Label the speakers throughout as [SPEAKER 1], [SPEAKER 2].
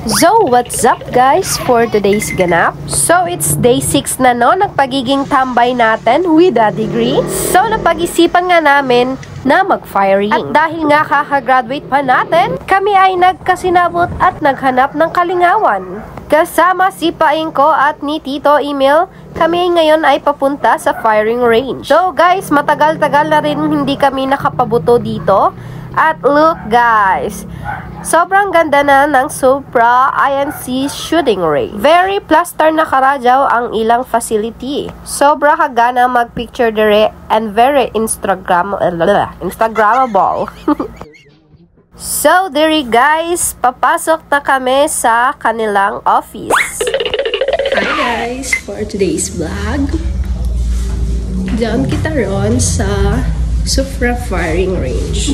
[SPEAKER 1] So, what's up guys for today's ganap? So, it's day 6 na no, nagpagiging tambay natin with a degree. So, napag-isipan nga namin na mag-firing. At dahil nga kaka-graduate pa natin, kami ay nagkasinabot at naghanap ng kalingawan. Kasama si Paing ko at ni Tito Emil, kami ngayon ay papunta sa firing range. So guys, matagal-tagal na rin hindi kami nakapabuto dito. At look guys, sobrang ganda na ng Supra INC shooting range. Very plaster na karadyaw ang ilang facility. Sobra kagana mag-picture dire and very Instagrammable. So, diri guys, papasok na kami sa kanilang office. Hi guys, for today's vlog. Diyan kita ron sa Supra firing range.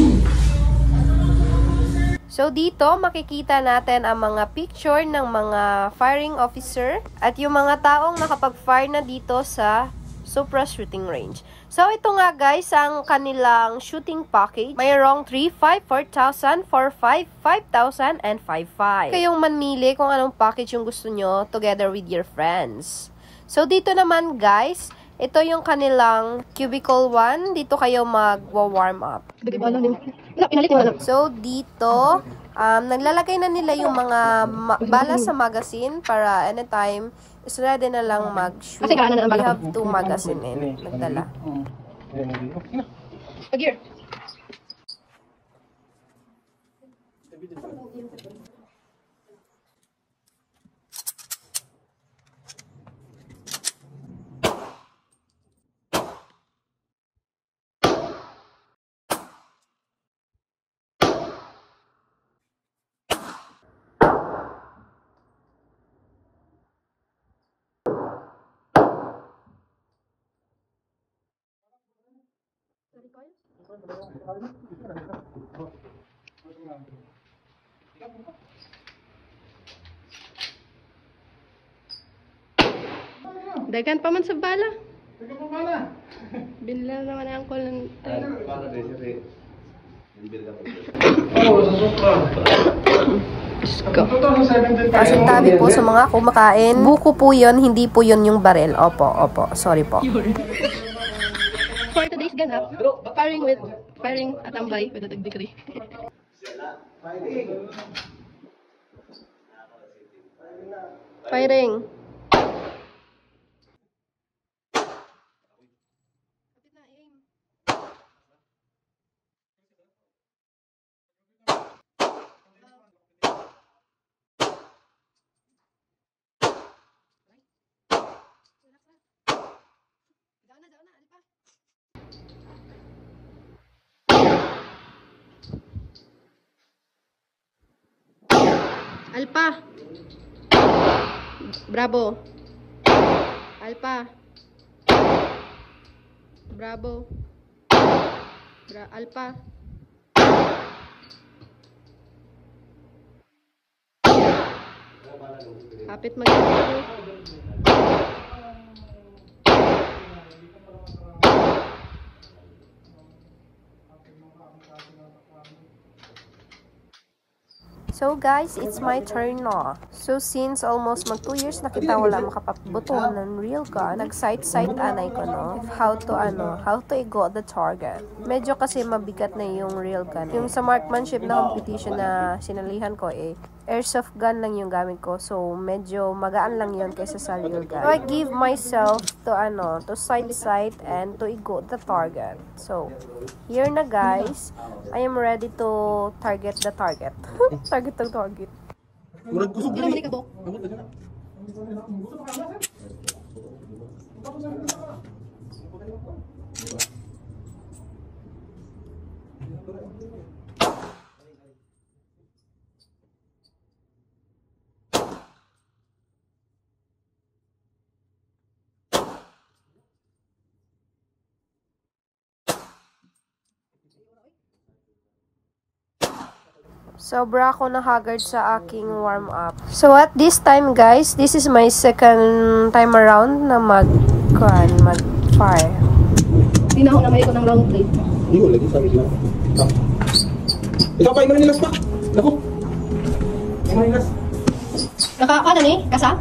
[SPEAKER 1] So, dito makikita natin ang mga picture ng mga firing officer at yung mga taong nakapag-fire na dito sa Supra shooting range. So, ito nga guys, ang kanilang shooting package. Mayroong 3,500, 4,000, 4,500, 5,000, and 5,500. Kayong manmili kung anong package yung gusto nyo together with your friends. So, dito naman guys, ito yung kanilang cubicle 1. Dito kayo mag-warm up. So, dito, naglalagay na nila yung mga bala sa magazine para anytime is ready na lang mag-shoot. We have 2 magazine nagdala. Pag-gear. Dagan pa man sa bala. Dagan pa bala. Binila naman ang call ng Pasang tabi po sa mga kumakain. Buko po yun, hindi po yun yung barel. Opo, sorry po. For today's ganap, firing at tambay with a degree. Firing. Alpa. Bravo. Alpa. Bravo. Alpa. Kapit mag-ito. So guys, it's my turn na. So since almost mag 2 years na kita wala makapabuto ng real gun, nag-sight anay ko no, how to ego the target. Medyo kasi mabigat na yung real gun. Yung sa marksmanship na competition na sinalihan ko airsoft gun lang yung gamit ko. So medyo magaan lang yun kaysa sa real gun. So I give myself to sight and to ego the target. So here na guys, I am ready to target the target. Target. Sobra ako na-haggard sa aking warm-up. So at this time guys, this is my second time around na mag-fire.
[SPEAKER 2] Tinahon na may ko ng round plate.
[SPEAKER 3] Hindi ko lagi sabi sila. Ikaw pa, imanilas pa. Ako. Imanilas.
[SPEAKER 2] Ano ni? Kasa?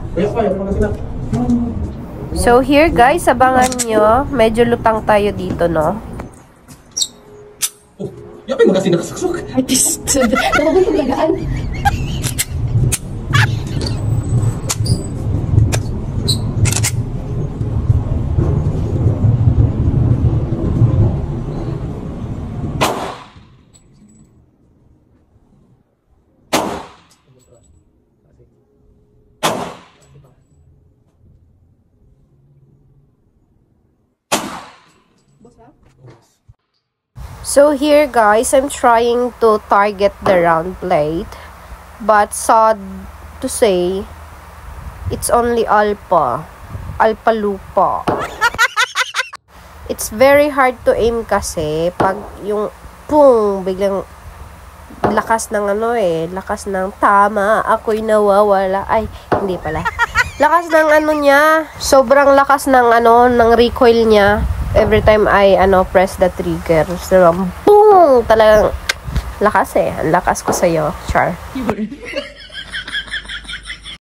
[SPEAKER 1] So here guys, abangan nyo. Medyo lutang tayo dito, no?
[SPEAKER 3] Oh, yapay mo kasi nakasaksok.
[SPEAKER 2] Artist. Nakabay kong lagaan.
[SPEAKER 1] So here guys, I'm trying to target the round plate. But sad to say, it's only alpha. Alpha lupa. It's very hard to aim kasi pag yung pung, biglang lakas ng lakas ng tama, ako'y nawawala. Ay, hindi pala. Lakas ng niya, sobrang lakas ng ng recoil niya. Every time I press the trigger. So, boom! Talagang lakas eh. Ang lakas ko sa'yo, Char.